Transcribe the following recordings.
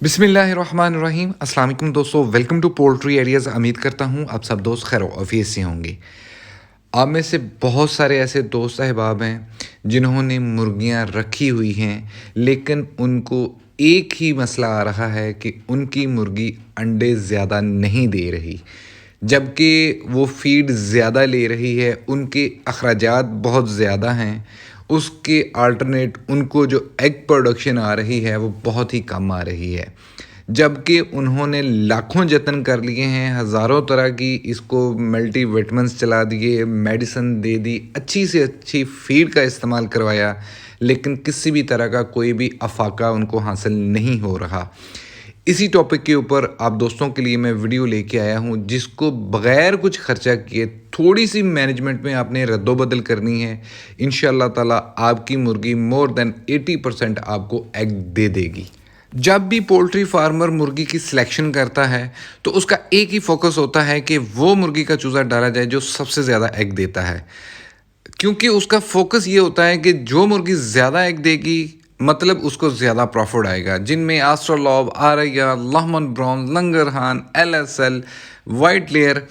बिस्मिल्लाहिर्रहमानिर्रहीम। अस्सलाम वालेकुम दोस्तों, वेलकम टू पोल्ट्री आइडियाज़। उम्मीद करता हूँ आप सब दोस्त खैर ऑफियत से होंगे। आप में से बहुत सारे ऐसे दोस्त अहबाब हैं जिन्होंने मुर्गियाँ रखी हुई हैं, लेकिन उनको एक ही मसला आ रहा है कि उनकी मुर्गी अंडे ज़्यादा नहीं दे रही, जबकि वो फ़ीड ज़्यादा ले रही है। उनके अखराजात बहुत ज़्यादा हैं, उसके अल्टरनेट उनको जो एग प्रोडक्शन आ रही है वो बहुत ही कम आ रही है। जबकि उन्होंने लाखों जतन कर लिए हैं, हज़ारों तरह की इसको मल्टीविटामिन्स चला दिए, मेडिसिन दे दी, अच्छी से अच्छी फ़ीड का इस्तेमाल करवाया, लेकिन किसी भी तरह का कोई भी अफ़ाका उनको हासिल नहीं हो रहा। इसी टॉपिक के ऊपर आप दोस्तों के लिए मैं वीडियो लेके आया हूँ, जिसको बग़ैर कुछ ख़र्चा किए थोड़ी सी मैनेजमेंट में आपने रद्दोबदल करनी है। इंशाअल्लाह ताला आपकी मुर्गी मोर देन 80% आपको एग दे देगी। जब भी पोल्ट्री फार्मर मुर्गी की सिलेक्शन करता है तो उसका एक ही फोकस होता है कि वो मुर्गी का चूज़ा डाला जाए जो सबसे ज़्यादा एग देता है, क्योंकि उसका फोकस ये होता है कि जो मुर्गी ज़्यादा एग देगी मतलब उसको ज़्यादा प्रॉफिट आएगा। जिनमें एस्ट्रोलॉब, Auraiya, लहमन brown, लंगरहान, LSL, white layer,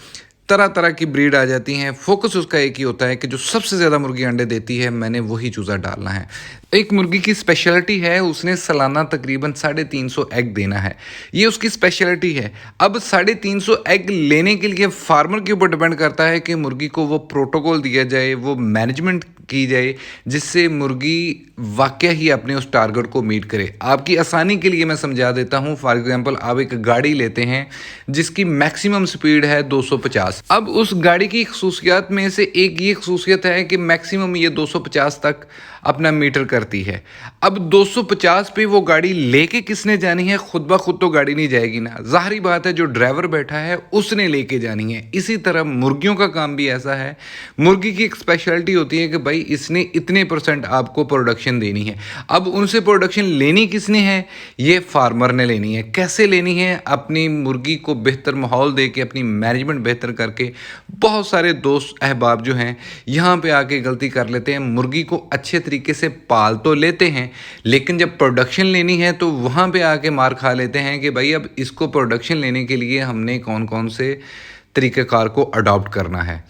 तरह तरह की ब्रीड आ जाती हैं। फोकस उसका एक ही होता है कि जो सबसे ज़्यादा मुर्गी अंडे देती है मैंने वही चूज़ा डालना है। एक मुर्गी की स्पेशलिटी है, उसने सालाना तकरीबन 350 एग देना है। ये उसकी स्पेशलिटी है। अब 350 एग लेने के लिए फार्मर के ऊपर डिपेंड करता है कि मुर्गी को वो प्रोटोकॉल दिया जाए, वो मैनेजमेंट की जाए, जिससे मुर्गी वाकई ही अपने उस टारगेट को मीट करे। आपकी आसानी के लिए मैं समझा देता हूँ। फॉर एग्जांपल आप एक गाड़ी लेते हैं जिसकी मैक्सिमम स्पीड है 250। अब उस गाड़ी की खसूसियात में से एक ये खसूसियत है कि मैक्सिमम ये 250 तक अपना मीटर करती है। अब 250 पे वो गाड़ी लेके किसने जानी है? खुद ब खुद तो गाड़ी नहीं जाएगी ना, ज़ाहिरी बात है जो ड्राइवर बैठा है उसने लेके जानी है। इसी तरह मुर्गियों का काम भी ऐसा है। मुर्गी की एक स्पेशलिटी होती है कि भाई इसने इतने % आपको प्रोडक्शन देनी है। अब उनसे प्रोडक्शन लेनी किसने है? ये फार्मर ने लेनी है। कैसे लेनी है? अपनी मुर्गी को बेहतर माहौल दे के, अपनी मैनेजमेंट बेहतर करके। बहुत सारे दोस्त अहबाब जो हैं यहाँ पे आके गलती कर लेते हैं। मुर्गी को अच्छे तरीके से पाल तो लेते हैं, लेकिन जब प्रोडक्शन लेनी है तो वहाँ पे आके मार खा लेते हैं कि भाई अब इसको प्रोडक्शन लेने के लिए हमने कौन कौन से तरीक़ेकार को अडॉप्ट करना है।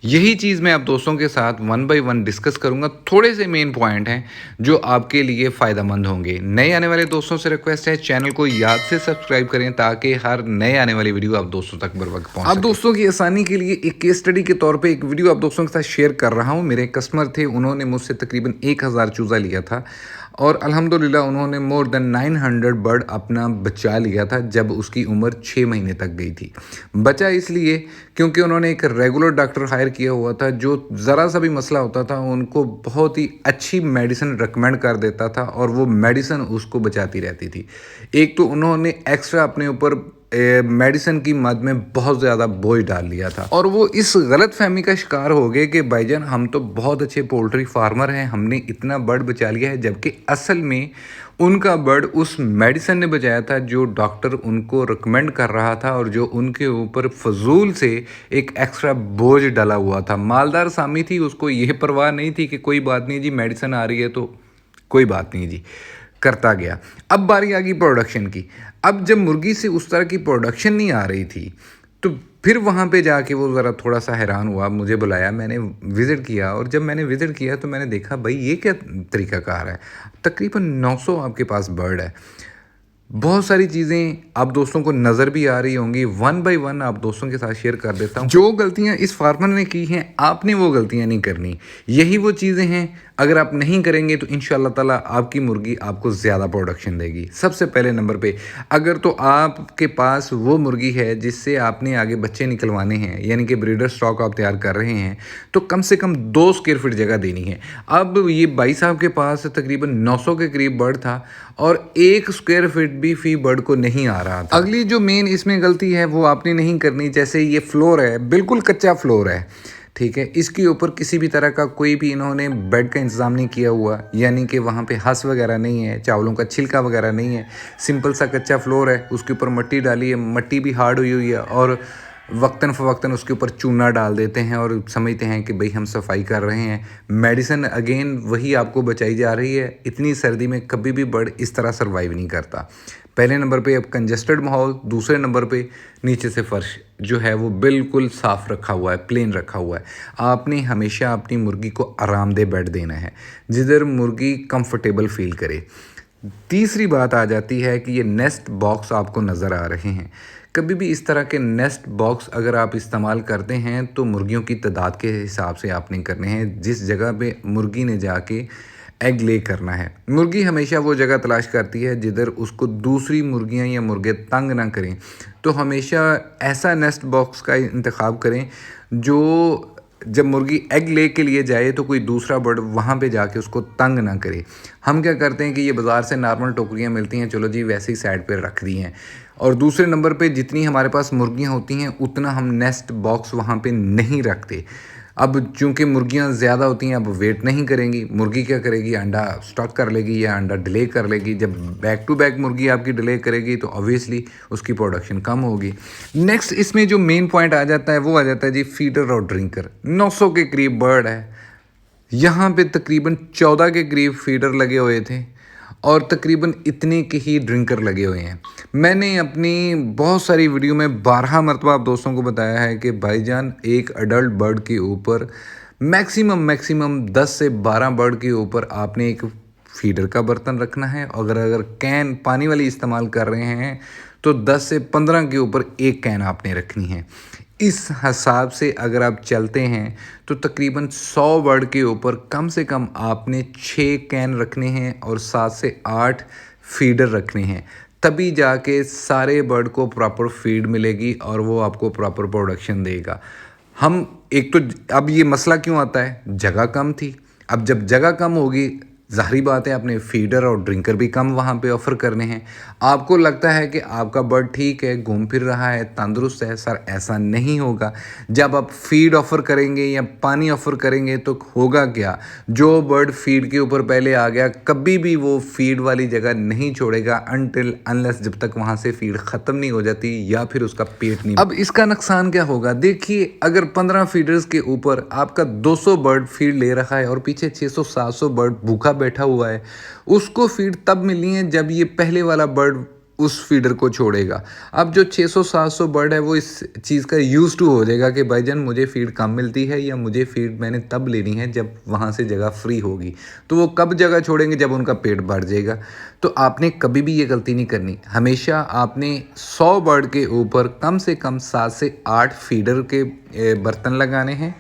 यही चीज़ मैं आप दोस्तों के साथ वन बाय वन डिस्कस करूंगा। थोड़े से मेन पॉइंट हैं जो आपके लिए फ़ायदेमंद होंगे। नए आने वाले दोस्तों से रिक्वेस्ट है चैनल को याद से सब्सक्राइब करें ताकि हर नए आने वाली वीडियो आप दोस्तों तक बर वक्त पहुँच। आप दोस्तों की आसानी के लिए एक केस स्टडी के तौर पे एक वीडियो आप दोस्तों के साथ शेयर कर रहा हूँ। मेरे कस्टमर थे, उन्होंने मुझसे तकरीबन 1000 चूज़ा लिया था और अल्हम्दुलिल्लाह उन्होंने मोर देन 900 बर्ड अपना बचा लिया था जब उसकी उम्र 6 महीने तक गई थी। बचा इसलिए क्योंकि उन्होंने एक रेगुलर डॉक्टर हायर किया हुआ था जो ज़रा सा भी मसला होता था उनको बहुत ही अच्छी मेडिसिन रिकमेंड कर देता था और वो मेडिसिन उसको बचाती रहती थी। एक तो उन्होंने एक्स्ट्रा अपने ऊपर मेडिसिन की मद में बहुत ज़्यादा बोझ डाल लिया था और वो इस गलत फहमी का शिकार हो गए कि भाईजान हम तो बहुत अच्छे पोल्ट्री फार्मर हैं, हमने इतना बर्ड बचा लिया है, जबकि असल में उनका बर्ड उस मेडिसिन ने बचाया था जो डॉक्टर उनको रिकमेंड कर रहा था और जो उनके ऊपर फजूल से एक एक्स्ट्रा बोझ डला हुआ था। मालदार सामी थी, उसको ये परवाह नहीं थी कि कोई बात नहीं जी मेडिसिन आ रही है तो कोई बात नहीं जी, करता गया। अब बारी आ गई प्रोडक्शन की। अब जब मुर्गी से उस तरह की प्रोडक्शन नहीं आ रही थी तो फिर वहाँ पे जाके वो ज़रा थोड़ा सा हैरान हुआ, मुझे बुलाया, मैंने विज़िट किया और जब मैंने विज़िट किया तो मैंने देखा भाई ये क्या तरीक़ाकार है। तकरीबन 900 आपके पास बर्ड है। बहुत सारी चीज़ें आप दोस्तों को नज़र भी आ रही होंगी, वन बाय वन आप दोस्तों के साथ शेयर कर देता हूँ। जो गलतियाँ इस फार्मर ने की हैं आपने वो गलतियाँ नहीं करनी। यही वो चीज़ें हैं, अगर आप नहीं करेंगे तो इंशाअल्लाह ताला आपकी मुर्गी आपको ज़्यादा प्रोडक्शन देगी। सबसे पहले नंबर पे, अगर तो आपके पास वो मुर्गी है जिससे आपने आगे बच्चे निकलवाने हैं, यानी कि ब्रीडर स्टॉक आप तैयार कर रहे हैं, तो कम से कम 2 स्क्वायर फीट जगह देनी है। अब ये भाई साहब के पास तकरीबन 900 के करीब बर्ड था और 1 स्क्वायर फीट भी फी बर्ड को नहीं आ रहा था। अगली जो मेन इसमें गलती है वो आपने नहीं करनी। जैसे ये फ्लोर है, बिल्कुल कच्चा फ्लोर है, ठीक है, इसके ऊपर किसी भी तरह का कोई भी इन्होंने बेड का इंतज़ाम नहीं किया हुआ, यानी कि वहाँ पे हंस वगैरह नहीं है, चावलों का छिलका वगैरह नहीं है, सिंपल सा कच्चा फ्लोर है। उसके ऊपर मिट्टी डाली है, मिट्टी भी हार्ड हुई हुई है और वक्तन फ़वक्तन उसके ऊपर चूना डाल देते हैं और समझते हैं कि भाई हम सफाई कर रहे हैं। मेडिसिन अगेन वही आपको बचाई जा रही है। इतनी सर्दी में कभी भी बर्ड इस तरह सर्वाइव नहीं करता। पहले नंबर पे अब कंजेस्टेड माहौल, दूसरे नंबर पे नीचे से फर्श जो है वो बिल्कुल साफ़ रखा हुआ है, प्लेन रखा हुआ है। आपने हमेशा अपनी मुर्गी को आरामदेह बेड देना है, जिधर मुर्गी कंफर्टेबल फ़ील करे। तीसरी बात आ जाती है कि ये नेस्ट बॉक्स आपको नज़र आ रहे हैं। कभी भी इस तरह के नेस्ट बॉक्स अगर आप इस्तेमाल करते हैं तो मुर्गियों की तादाद के हिसाब से आपने करने हैं, जिस जगह पे मुर्गी ने जाके एग ले करना है। मुर्गी हमेशा वो जगह तलाश करती है जिधर उसको दूसरी मुर्गियां या मुर्गे तंग ना करें। तो हमेशा ऐसा नेस्ट बॉक्स का इंतखाब करें जो जब मुर्गी एग ले के लिए जाए तो कोई दूसरा बर्ड वहाँ पे जाके उसको तंग ना करे। हम क्या करते हैं कि ये बाज़ार से नॉर्मल टोकरियाँ मिलती हैं, चलो जी वैसे ही साइड पे रख दी हैं। और दूसरे नंबर पे जितनी हमारे पास मुर्गियाँ होती हैं उतना हम नेस्ट बॉक्स वहाँ पे नहीं रखते। अब चूँकि मुर्गियाँ ज़्यादा होती हैं, अब वेट नहीं करेंगी, मुर्गी क्या करेगी, अंडा स्टॉक कर लेगी या अंडा डिले कर लेगी। जब बैक टू बैक मुर्गी आपकी डिले करेगी तो ऑब्वियसली उसकी प्रोडक्शन कम होगी। नेक्स्ट इसमें जो मेन पॉइंट आ जाता है वो आ जाता है जी फीडर और ड्रिंकर। 900 के करीब बर्ड है, यहाँ पे तकरीबन 14 के करीब फीडर लगे हुए थे और तकरीबन इतने के ही ड्रिंकर लगे हुए हैं। मैंने अपनी बहुत सारी वीडियो में 12 मरतबा आप दोस्तों को बताया है कि भाईजान एक अडल्ट बर्ड के ऊपर मैक्सिमम 10 से 12 बर्ड के ऊपर आपने एक फीडर का बर्तन रखना है। अगर कैन पानी वाली इस्तेमाल कर रहे हैं तो 10 से 15 के ऊपर एक कैन आपने रखनी है। इस हिसाब से अगर आप चलते हैं तो तकरीबन 100 बर्ड के ऊपर कम से कम आपने 6 कैन रखने हैं और 7 से 8 फीडर रखने हैं। तभी जाके सारे बर्ड को प्रॉपर फीड मिलेगी और वो आपको प्रॉपर प्रोडक्शन देगा। हम एक तो अब ये मसला क्यों आता है, जगह कम थी। अब जब जगह कम होगी ज़ाहिरी बात है अपने फीडर और ड्रिंकर भी कम वहाँ पे ऑफ़र करने हैं। आपको लगता है कि आपका बर्ड ठीक है, घूम फिर रहा है, तंदुरुस्त है, सर ऐसा नहीं होगा। जब आप फीड ऑफ़र करेंगे या पानी ऑफ़र करेंगे तो होगा क्या, जो बर्ड फीड के ऊपर पहले आ गया कभी भी वो फीड वाली जगह नहीं छोड़ेगा अनटिल अनलेस जब तक वहाँ से फीड ख़त्म नहीं हो जाती या फिर उसका पेट नहीं। अब इसका नुकसान क्या होगा, देखिए अगर 15 फीडर्स के ऊपर आपका 200 बर्ड फीड ले रखा है और पीछे 600-700 बर्ड भूखा बैठा हुआ है, उसको फीड तब मिलनी है जब ये पहले वाला बर्ड उस फीडर को छोड़ेगा। अब जो 600-700 बर्ड है वो इस चीज़ का यूज़ टू हो जाएगा कि भाईजान मुझे फीड कम मिलती है या मुझे फीड मैंने तब लेनी है जब वहाँ से जगह फ्री होगी। तो वो कब जगह छोड़ेंगे, जब उनका पेट भर जाएगा। तो आपने कभी भी ये गलती नहीं करनी। हमेशा आपने 100 बर्ड के ऊपर कम से कम 7 से 8 फीडर के बर्तन लगाने हैं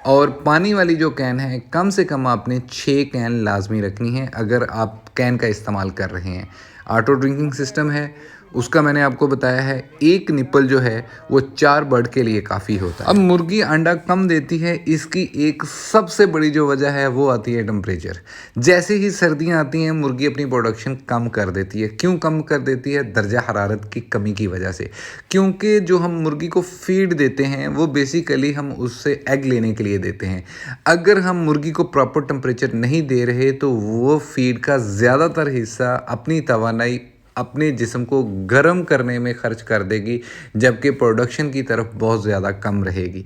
और पानी वाली जो कैन है कम से कम आपने 6 कैन लाजमी रखनी है अगर आप कैन का इस्तेमाल कर रहे हैं। ऑटो ड्रिंकिंग सिस्टम है, उसका मैंने आपको बताया है, एक निप्पल जो है वो 4 बर्ड के लिए काफ़ी होता है। अब मुर्गी अंडा कम देती है, इसकी एक सबसे बड़ी जो वजह है वो आती है टेम्परेचर। जैसे ही सर्दियां आती हैं मुर्गी अपनी प्रोडक्शन कम कर देती है। क्यों कम कर देती है? दर्जा हरारत की कमी की वजह से। क्योंकि जो हम मुर्गी को फीड देते हैं वो बेसिकली हम उससे एग लेने के लिए देते हैं। अगर हम मुर्गी को प्रॉपर टेम्परेचर नहीं दे रहे तो वो फीड का ज़्यादातर हिस्सा अपनी तवानाई अपने जिस्म को गर्म करने में खर्च कर देगी, जबकि प्रोडक्शन की तरफ बहुत ज़्यादा कम रहेगी।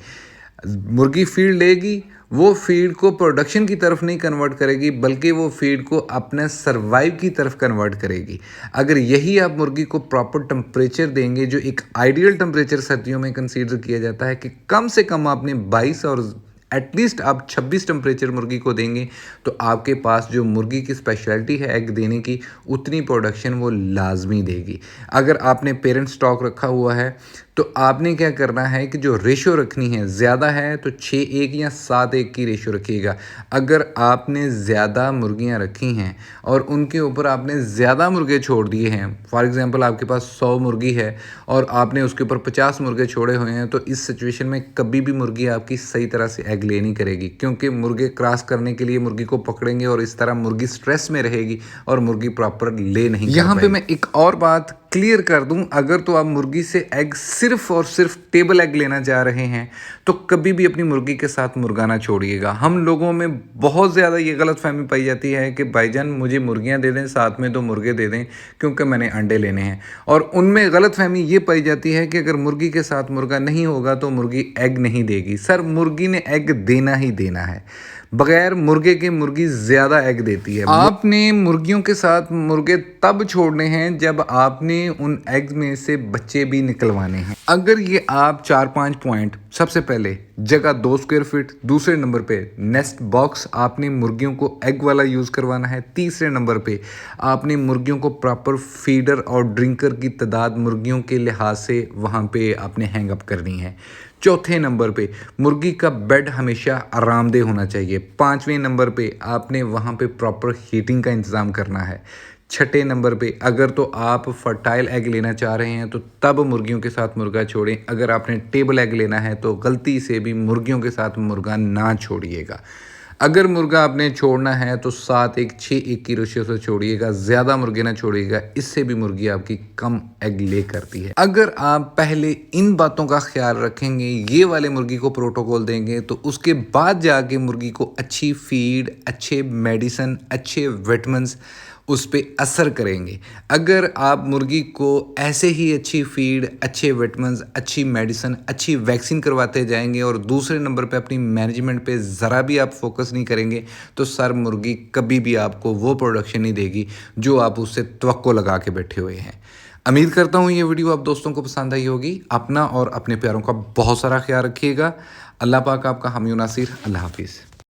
मुर्गी फीड लेगी, वो फीड को प्रोडक्शन की तरफ नहीं कन्वर्ट करेगी बल्कि वो फीड को अपने सर्वाइव की तरफ कन्वर्ट करेगी। अगर यही आप मुर्गी को प्रॉपर टेम्परेचर देंगे, जो एक आइडियल टेम्परेचर सर्दियों में कंसीडर किया जाता है कि कम से कम आपने 22 और एटलीस्ट आप 26 टेम्परेचर मुर्गी को देंगे, तो आपके पास जो मुर्गी की स्पेशलिटी है एग देने की, उतनी प्रोडक्शन वो लाजमी देगी। अगर आपने पेरेंट स्टॉक रखा हुआ है तो आपने क्या करना है कि जो रेशो रखनी है, ज़्यादा है तो 6:1 या 7:1 की रेशो रखिएगा। अगर आपने ज़्यादा मुर्गियां रखी हैं और उनके ऊपर आपने ज़्यादा मुर्गे छोड़ दिए हैं, फॉर एग्ज़ाम्पल आपके पास 100 मुर्गी है और आपने उसके ऊपर 50 मुर्गे छोड़े हुए हैं, तो इस सिचुएशन में कभी भी मुर्गी आपकी सही तरह से एग ले नहीं करेगी, क्योंकि मुर्गे क्रॉस करने के लिए मुर्गी को पकड़ेंगे और इस तरह मुर्गी स्ट्रेस में रहेगी और मुर्गी प्रॉपर ले नहीं कर पाएगी। यहाँ पे मैं एक और बात क्लियर कर दूं, अगर तो आप मुर्गी से एग सिर्फ और सिर्फ टेबल एग लेना चाह रहे हैं तो कभी भी अपनी मुर्गी के साथ मुर्गा ना छोड़िएगा। हम लोगों में बहुत ज़्यादा ये गलतफहमी पाई जाती है कि भाईजान मुझे मुर्गियां दे दें, साथ में 2 मुर्गे दे दें क्योंकि मैंने अंडे लेने हैं। और उनमें गलतफहमी ये पाई जाती है कि अगर मुर्गी के साथ मुर्गा नहीं होगा तो मुर्गी एग नहीं देगी। सर, मुर्गी ने एग देना ही देना है। बगैर मुर्गे के मुर्गी ज़्यादा एग देती है। आपने मुर्गियों के साथ मुर्गे तब छोड़ने हैं जब आपने उन एग में से बच्चे भी निकलवाने हैं। अगर ये आप 4-5 पॉइंट, सबसे पहले जगह 2 स्क्वायर फीट, दूसरे नंबर पे नेस्ट बॉक्स आपने मुर्गियों को एग वाला यूज़ करवाना है, तीसरे नंबर पे आपने मुर्गियों को प्रॉपर फीडर और ड्रिंकर की तादाद मुर्गियों के लिहाज से वहाँ पे आपने हैंग अप करनी है। चौथे नंबर पे मुर्गी का बेड हमेशा आरामदेह होना चाहिए। पाँचवें नंबर पे आपने वहाँ पे प्रॉपर हीटिंग का इंतज़ाम करना है। छठे नंबर पे अगर तो आप फर्टाइल एग लेना चाह रहे हैं तो तब मुर्गियों के साथ मुर्गा छोड़ें। अगर आपने टेबल एग लेना है तो गलती से भी मुर्गियों के साथ मुर्गा ना छोड़िएगा। अगर मुर्गा आपने छोड़ना है तो 7-1, 6-1 की रेशियो से छोड़िएगा, ज़्यादा मुर्गे ना छोड़िएगा, इससे भी मुर्गी आपकी कम एग ले करती है। अगर आप पहले इन बातों का ख्याल रखेंगे, ये वाले मुर्गी को प्रोटोकॉल देंगे, तो उसके बाद जाके मुर्गी को अच्छी फीड, अच्छे मेडिसन, अच्छे विटामिन्स उस पे असर करेंगे। अगर आप मुर्गी को ऐसे ही अच्छी फीड, अच्छे विटामिन्स, अच्छी मेडिसिन, अच्छी वैक्सीन करवाते जाएंगे और दूसरे नंबर पे अपनी मैनेजमेंट पे ज़रा भी आप फोकस नहीं करेंगे तो सर मुर्गी कभी भी आपको वो प्रोडक्शन नहीं देगी जो आप उससे तवक्को लगा के बैठे हुए हैं। उम्मीद करता हूँ ये वीडियो आप दोस्तों को पसंद आई होगी। अपना और अपने प्यारों का बहुत सारा ख्याल रखिएगा। अल्लाह पाक आपका हामी नासिर। अल्लाह हाफिज़।